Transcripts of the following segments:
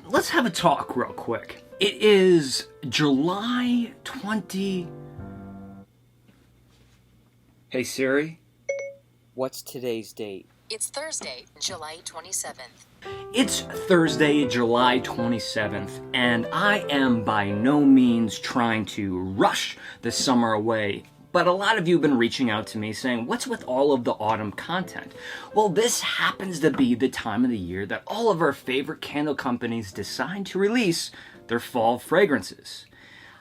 let's have a talk real quick. It is July 20... Hey Siri? What's today's date? It's Thursday, July 27th. It's Thursday, July 27th, and I am by no means trying to rush the summer away. But a lot of you have been reaching out to me saying, what's with all of the autumn content? Well, this happens to be the time of the year that all of our favorite candle companies decide to release their fall fragrances.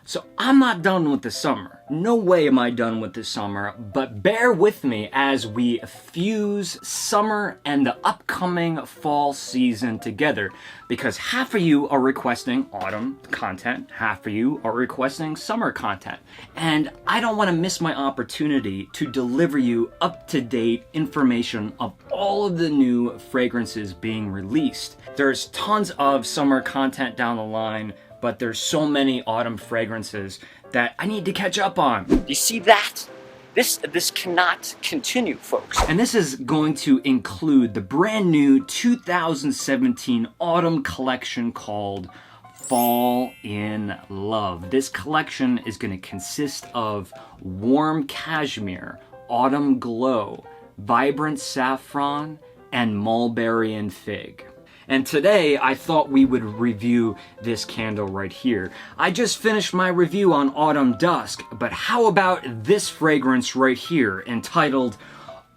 So I'm not done with the summer. No way am I done with the summer, but bear with me as we fuse summer and the upcoming fall season together, because half of you are requesting autumn content, half of you are requesting summer content. And I don't want to miss my opportunity to deliver you up-to-date information of all of the new fragrances being released. There's tons of summer content down the line, but there's so many autumn fragrances that I need to catch up on. You see that? This cannot continue, folks. And this is going to include the brand new 2017 autumn collection called Fall in Love. This collection is going to consist of warm cashmere, autumn glow, vibrant saffron, and mulberry and fig. And today, I thought we would review this candle right here. I just finished my review on Autumn Dusk, but how about this fragrance right here, entitled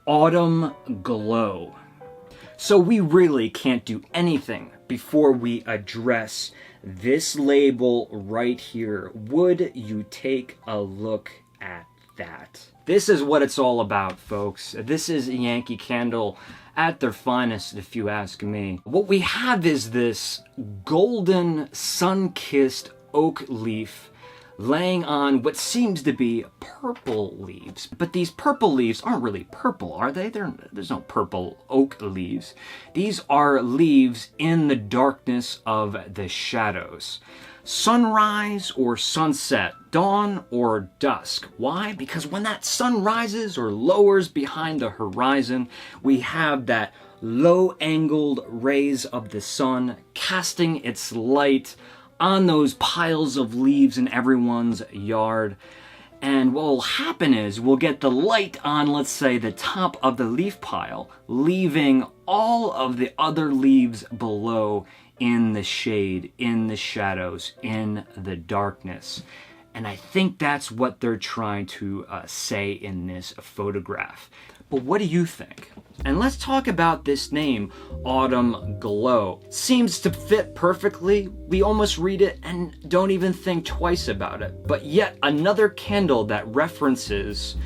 Autumn Glow? So we really can't do anything before we address this label right here. Would you take a look at that? This is what it's all about, folks. This is a Yankee candle at their finest, if you ask me. What we have is this golden, sun-kissed oak leaf laying on what seems to be purple leaves. But these purple leaves aren't really purple, are they? There's no purple oak leaves. These are leaves in the darkness of the shadows. Sunrise or sunset, dawn or dusk. Why? Because when that sun rises or lowers behind the horizon, we have that low-angled rays of the sun casting its light on those piles of leaves in everyone's yard. And what will happen is we'll get the light on, let's say, the top of the leaf pile, leaving all of the other leaves below in the shade, in the shadows, in the darkness. And I think that's what they're trying to say in this photograph. But what do you think? And let's talk about this name, Autumn Glow. Seems to fit perfectly. We almost read it and don't even think twice about it. But yet another candle that references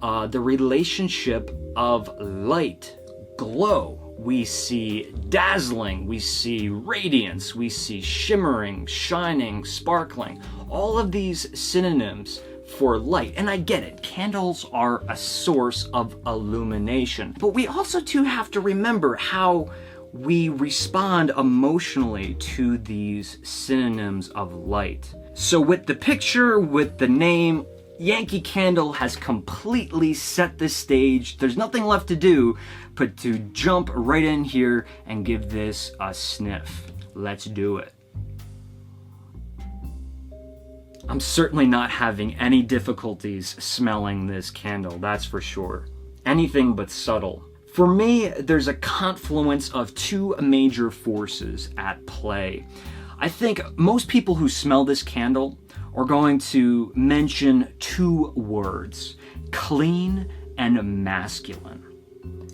the relationship of light, glow. We see dazzling, we see radiance, we see shimmering, shining, sparkling. All of these synonyms for light. And I get it, candles are a source of illumination. But we also too have to remember how we respond emotionally to these synonyms of light. So with the picture, with the name, Yankee Candle has completely set the stage. There's nothing left to do but to jump right in here and give this a sniff. Let's do it. I'm certainly not having any difficulties smelling this candle, that's for sure. Anything but subtle. For me, there's a confluence of two major forces at play. I think most people who smell this candle are going to mention two words: clean and masculine.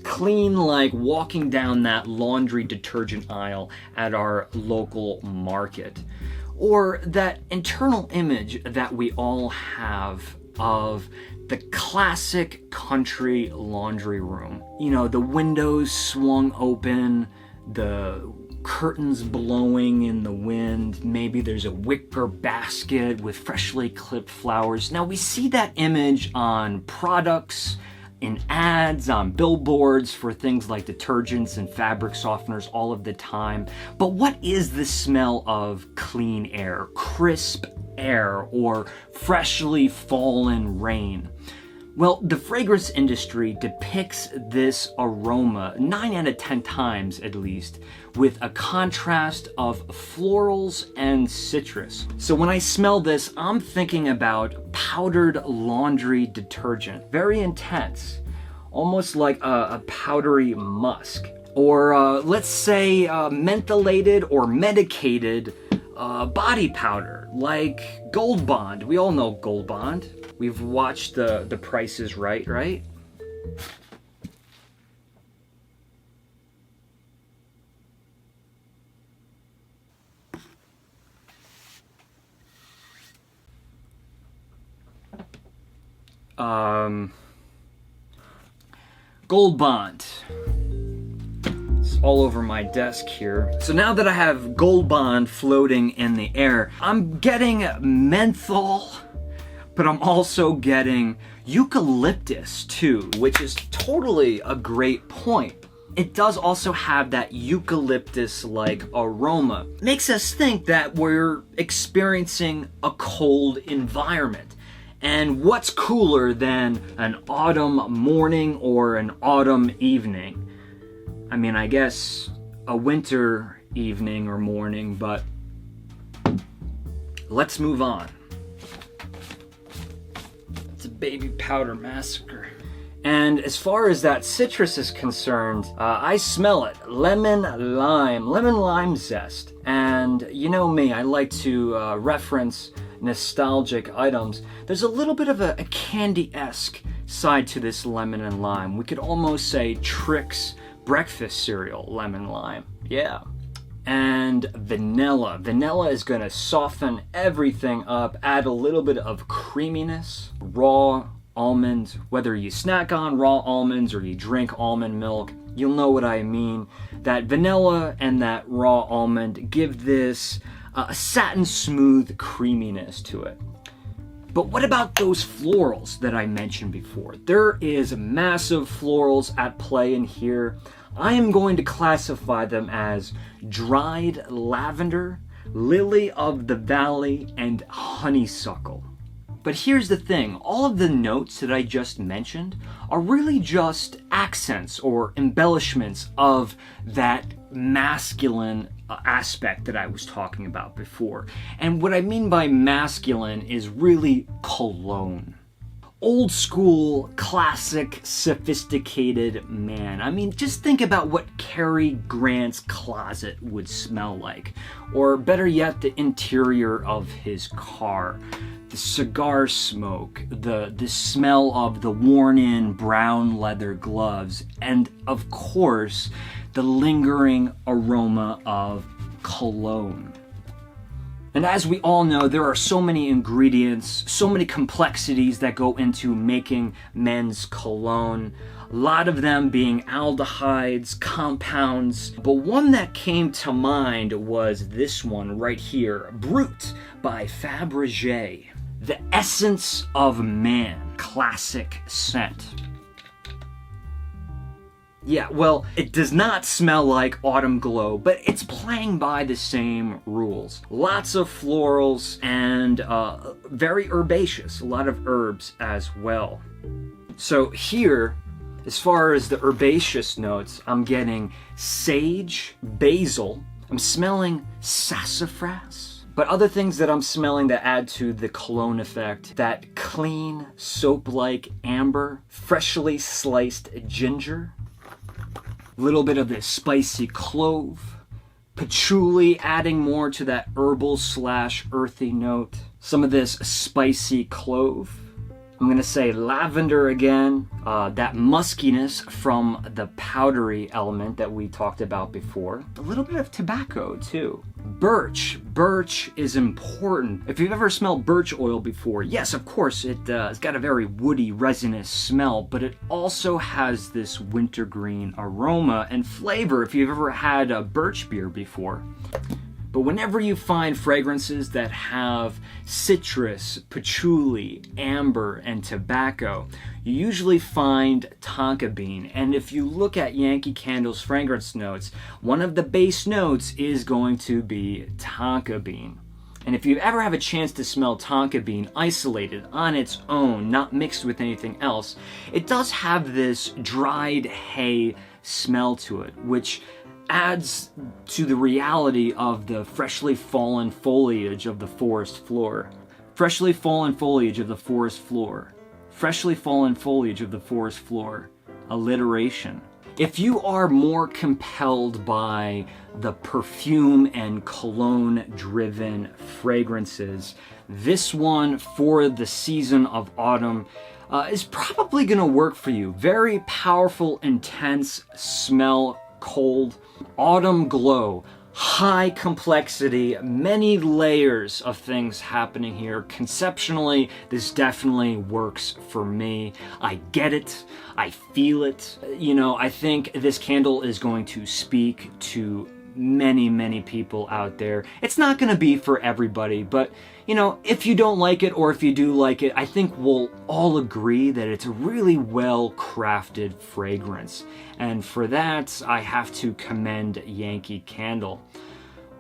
Clean like walking down that laundry detergent aisle at our local market. Or that internal image that we all have of the classic country laundry room. You know, the windows swung open, the curtains blowing in the wind, maybe there's a wicker basket with freshly clipped flowers. Now we see that image on products, in ads, on billboards for things like detergents and fabric softeners all of the time. But what is the smell of clean air, crisp air, or freshly fallen rain? Well, the fragrance industry depicts this aroma 9 out of 10 times at least with a contrast of florals and citrus. So when I smell this, I'm thinking about powdered laundry detergent. Very intense, almost like a powdery musk. Or let's say mentholated or medicated body powder, like Gold Bond. We all know Gold Bond. We've watched the Price is Right, right? Gold Bond. It's all over my desk here. So now that I have Gold Bond floating in the air, I'm getting menthol, but I'm also getting eucalyptus too, which is totally a great point. It does also have that eucalyptus-like aroma. Makes us think that we're experiencing a cold environment. And what's cooler than an autumn morning or an autumn evening? I mean, I guess a winter evening or morning, but let's move on. It's a baby powder massacre. And as far as that citrus is concerned, I smell it. Lemon lime zest. And you know me, I like to reference nostalgic items. There's a little bit of a candy-esque side to this lemon and lime. We could almost say Trix breakfast cereal lemon lime. Yeah. And vanilla. Vanilla is gonna soften everything up, add a little bit of creaminess. Raw almonds, whether you snack on raw almonds or you drink almond milk, you'll know what I mean. That vanilla and that raw almond give this a satin smooth creaminess to it. But what about those florals that I mentioned before? There is massive florals at play in here. I am going to classify them as dried lavender, lily of the valley, and honeysuckle. But here's the thing, all of the notes that I just mentioned are really just accents or embellishments of that masculine aspect that I was talking about before. And what I mean by masculine is really cologne. Old school, classic, sophisticated man. I mean, just think about what Cary Grant's closet would smell like. Or better yet, the interior of his car. The cigar smoke, the smell of the worn-in brown leather gloves, and of course, the lingering aroma of cologne. And as we all know, there are so many ingredients, so many complexities that go into making men's cologne. A lot of them being aldehydes, compounds, but one that came to mind was this one right here, Brut by Fabergé. The Essence of Man, classic scent. Yeah, well, it does not smell like Autumn Glow, but it's playing by the same rules. Lots of florals and very herbaceous, a lot of herbs as well. So here, as far as the herbaceous notes, I'm getting sage, basil, I'm smelling sassafras. But other things that I'm smelling that add to the cologne effect, that clean, soap-like amber, freshly sliced ginger, a little bit of this spicy clove, patchouli adding more to that herbal / earthy note, some of this spicy clove. I'm gonna say lavender again, that muskiness from the powdery element that we talked about before. A little bit of tobacco too. Birch. Birch is important. If you've ever smelled birch oil before, yes, of course, it's got a very woody, resinous smell, but it also has this wintergreen aroma and flavor if you've ever had a birch beer before. But whenever you find fragrances that have citrus, patchouli, amber, and tobacco, you usually find tonka bean. And if you look at Yankee Candle's fragrance notes, one of the base notes is going to be tonka bean. And if you ever have a chance to smell Tonka bean isolated on its own, not mixed with anything else, it does have this dried hay smell to it, which adds to the reality of the freshly fallen foliage of the forest floor. Freshly fallen foliage of the forest floor. Freshly fallen foliage of the forest floor. Alliteration. If you are more compelled by the perfume and cologne-driven fragrances, this one for the season of autumn is probably going to work for you. Very powerful, intense smell, cold. Autumn glow. High complexity, many layers of things happening here. Conceptually, this definitely works for me. I get it. I feel it. You know, I think this candle is going to speak to many people out there. It's not going to be for everybody, but you know, if you don't like it or if you do like it, I think we'll all agree that it's a really well crafted fragrance. And for that, I have to commend Yankee Candle.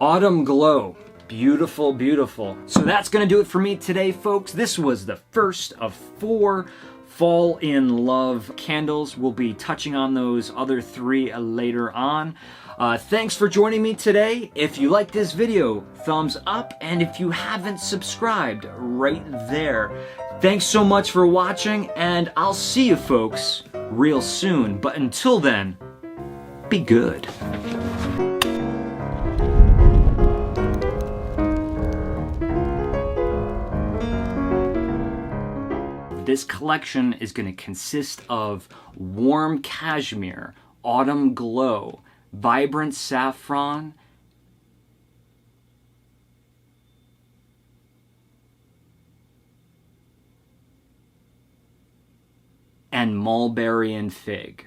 Autumn Glow. Beautiful, beautiful. So that's going to do it for me today, folks. This was the first of 4 Fall in Love candles. We'll be touching on those other 3 later on. Thanks for joining me today. If you like this video, thumbs up, and if you haven't subscribed, right there. Thanks so much for watching, and I'll see you folks real soon. But until then, be good. This collection is going to consist of warm cashmere, autumn glow, vibrant saffron, and mulberry and fig.